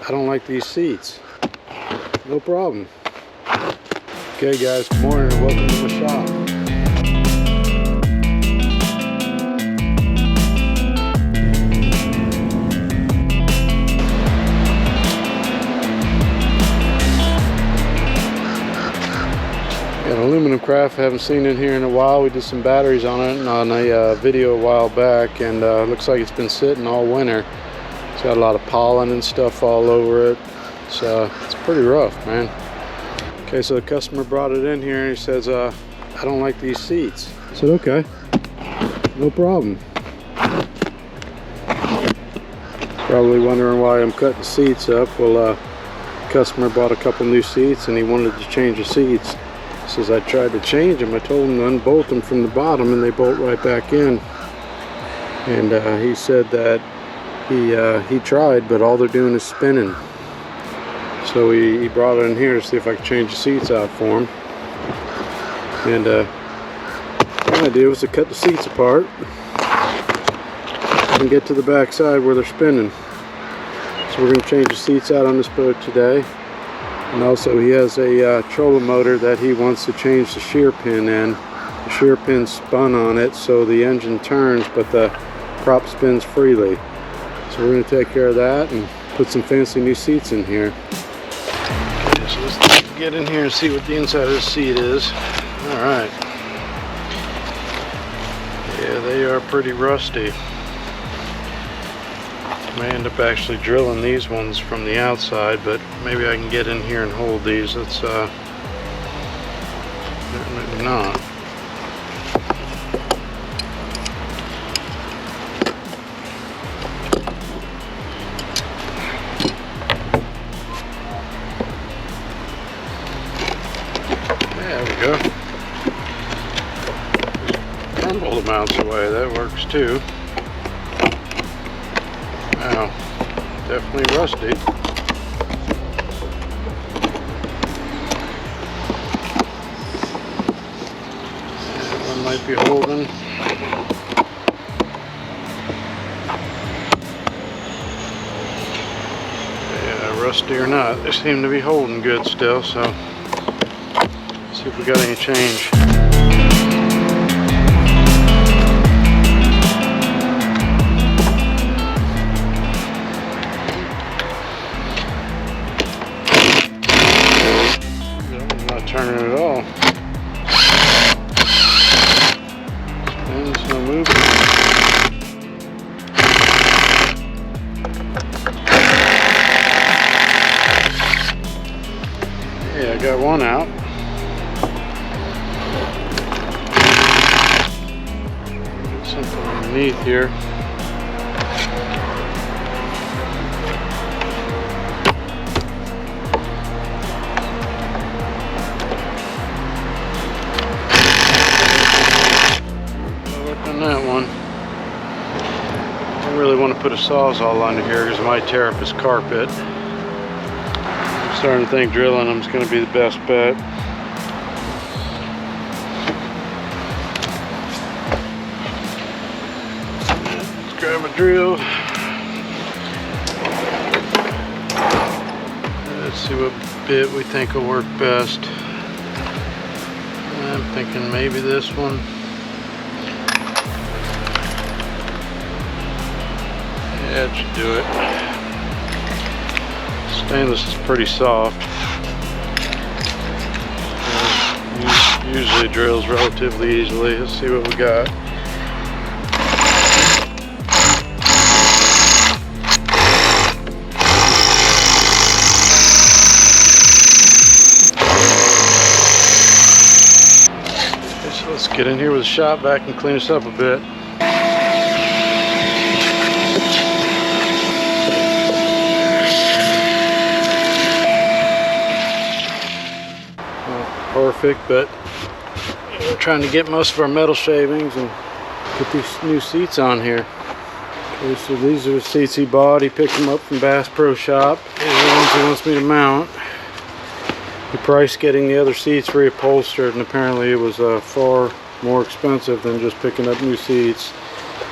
I don't like these seats. No problem. Okay guys, good morning and welcome to my shop. Got an aluminum craft I haven't seen in here in a while. We did some batteries on it on a video a while back, and looks like it's been sitting all winter. It's got a lot of pollen and stuff all over it. It's pretty rough, man. Okay, so the customer brought it in here and he says, I don't like these seats. I said, okay, no problem. Probably wondering why I'm cutting seats up. Well, the customer bought a couple new seats and he wanted to change the seats. He says, I tried to change them. I told him to unbolt them from the bottom and they bolt right back in. And he said that he tried, but all they're doing is spinning. So he brought it in here to see if I could change the seats out for him. And what I did was to cut the seats apart and get to the back side where they're spinning. So we're going to change the seats out on this boat today. And also he has a trolling motor that he wants to change the shear pin in. The shear pin's spun on it so the engine turns but the prop spins freely. So we're going to take care of that and put some fancy new seats in here. Okay, so let's get in here and see what the inside of the seat is. Alright. Yeah, they are pretty rusty. May end up actually drilling these ones from the outside, but maybe I can get in here and hold these. Let's maybe not. There we go. Crumble the mounts away, that works too. Wow, definitely rusty. That one might be holding. Yeah, rusty or not, they seem to be holding good still, so let's see if we got any change. Turning at all. Spins, no movement. Yeah, I got one out. Get something underneath here. That one. I don't really want to put a sawzall under here because it might tear up his carpet. I'm starting to think drilling them is going to be the best bet. Let's grab a drill. Let's see what bit we think will work best. I'm thinking maybe this one. That should do it. Stainless is pretty soft. Usually drills relatively easily. Let's see what we got. Okay, so let's get in here with a shop vac and clean this up a bit. Perfect, but we're trying to get most of our metal shavings and get these new seats on here. Okay, so these are the seats he bought. He picked them up from Bass Pro Shop. These are the ones he wants me to mount. He priced getting the other seats reupholstered, and apparently it was far more expensive than just picking up new seats.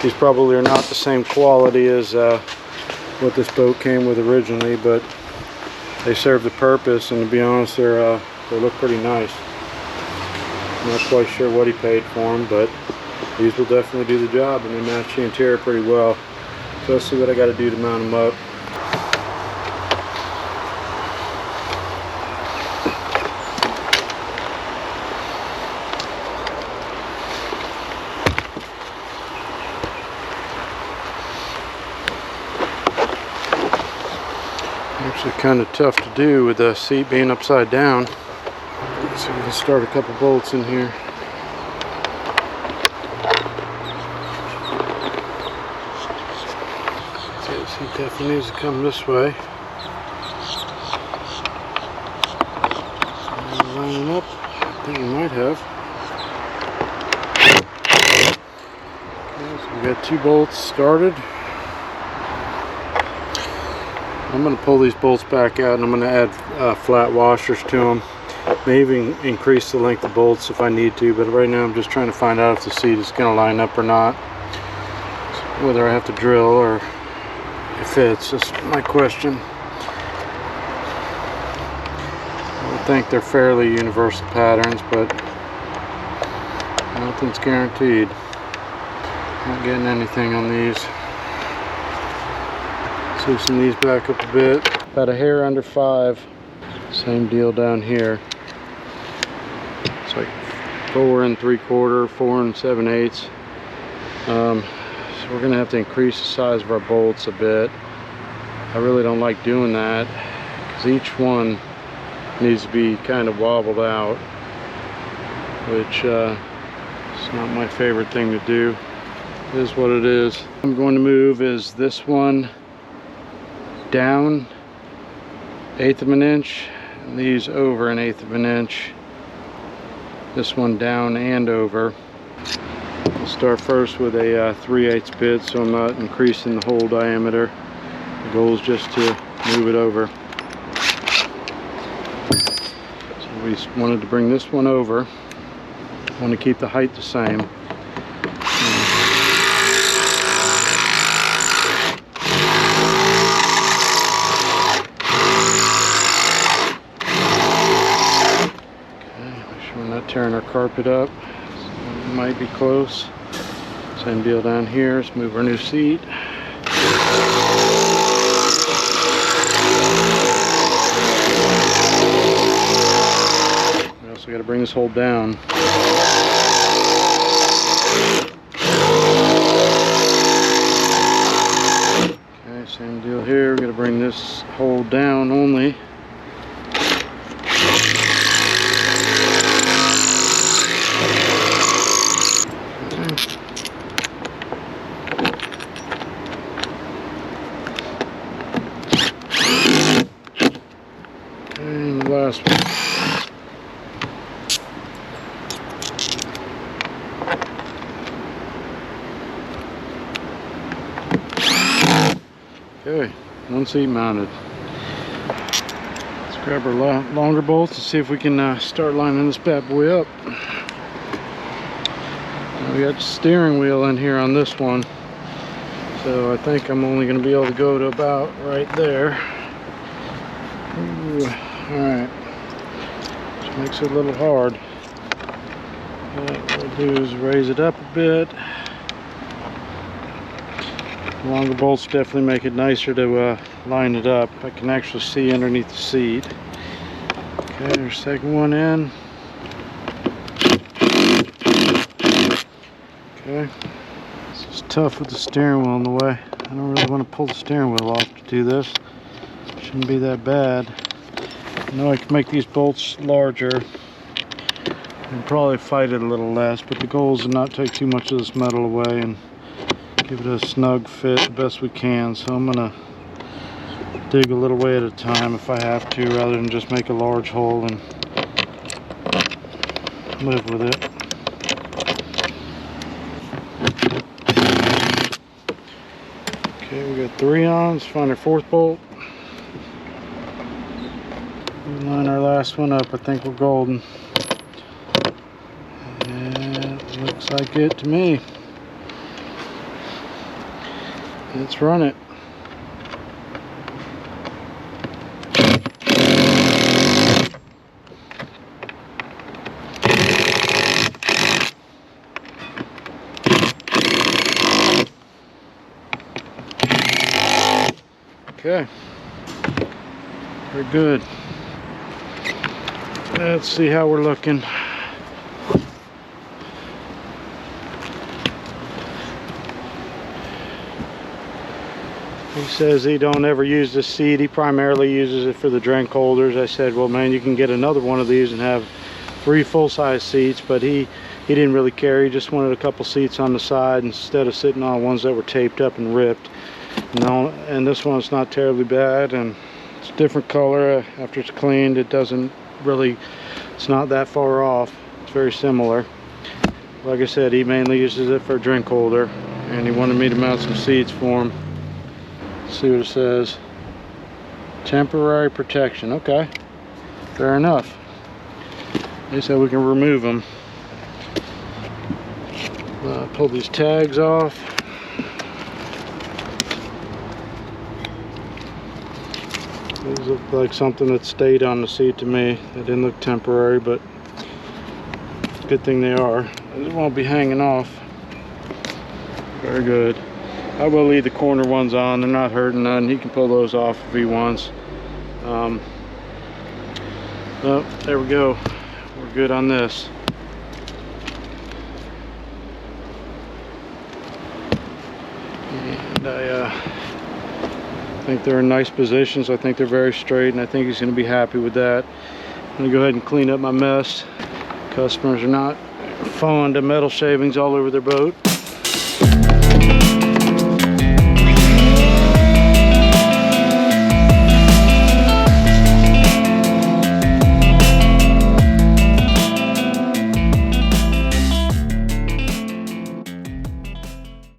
These probably are not the same quality as what this boat came with originally, but they serve the purpose, and to be honest, they look pretty nice. I'm not quite sure what he paid for them, but these will definitely do the job, and they match the interior pretty well. So let's see what I got to do to mount them up. Actually kind of tough to do with the seat being upside down. So we can start a couple bolts in here. Okay, the seat definitely needs to come this way. Lining up, I think we might have. Okay, so we got 2 bolts started. I'm going to pull these bolts back out, and I'm going to add flat washers to them. May even increase the length of bolts if I need to, but right now I'm just trying to find out if the seat is going to line up or not. So whether I have to drill or it fits, that's my question. I would think they're fairly universal patterns, but nothing's guaranteed. Not getting anything on these. Loosen these back up a bit. About a hair under 5. Same deal down here. It's like 4 3/4, 4 7/8. So we're gonna have to increase the size of our bolts a bit. I really don't like doing that because each one needs to be kind of wobbled out, which is not my favorite thing to do. It is what it is. I'm going to move is this one down 1/8 of an inch, and these over 1/8 of an inch. This one down and over. I'll start first with a 3/8 bit, so I'm not increasing the hole diameter. The goal is just to move it over. So we wanted to bring this one over. I want to keep the height the same. Tearing our carpet up, so it might be close. Same deal down here. Let's move our new seat. We also got to bring this hole down. Okay, same deal here. We got to bring this hole down only. And the last one. Okay, one seat mounted. Let's grab our longer bolts and see if we can start lining this bad boy up. Now we got the steering wheel in here on this one, so I think I'm only going to be able to go to about right there. Alright, which makes it a little hard. What we'll do is raise it up a bit. The longer bolts definitely make it nicer to line it up. I can actually see underneath the seat. Okay, there's the second one in. Okay, this is tough with the steering wheel in the way. I don't really want to pull the steering wheel off to do this. Shouldn't be that bad. I know I can make these bolts larger and probably fight it a little less, but the goal is to not take too much of this metal away and give it a snug fit the best we can. So I'm gonna dig a little way at a time if I have to, rather than just make a large hole and live with it. Okay, we got 3 on. Let's find our 4th bolt. Line our last one up. I think we're golden. Yeah, looks like it to me. Let's run it. Okay. Very good. Let's see how we're looking. He says he don't ever use this seat. He primarily uses it for the drink holders. I said, well, man, you can get another one of these and have 3 full-size seats, but he didn't really care. He just wanted a couple seats on the side instead of sitting on ones that were taped up and ripped. No, and this one's not terribly bad, and it's a different color. After it's cleaned, it doesn't really, it's not that far off. It's very similar. Like I said, he mainly uses it for a drink holder, and he wanted me to mount some seats for him. See what it says. Temporary protection. Okay, fair enough. They said we can remove them. Pull these tags off. These look like something that stayed on the seat to me. They didn't look temporary, but good thing they are. They won't be hanging off. Very good. I will leave the corner ones on. They're not hurting none. He can pull those off if he wants. Oh, there we go. We're good on this. And I think they're in nice positions. I think they're very straight, and I think he's going to be happy with that. I'm going to go ahead and clean up my mess. Customers are not fond of metal shavings all over their boat.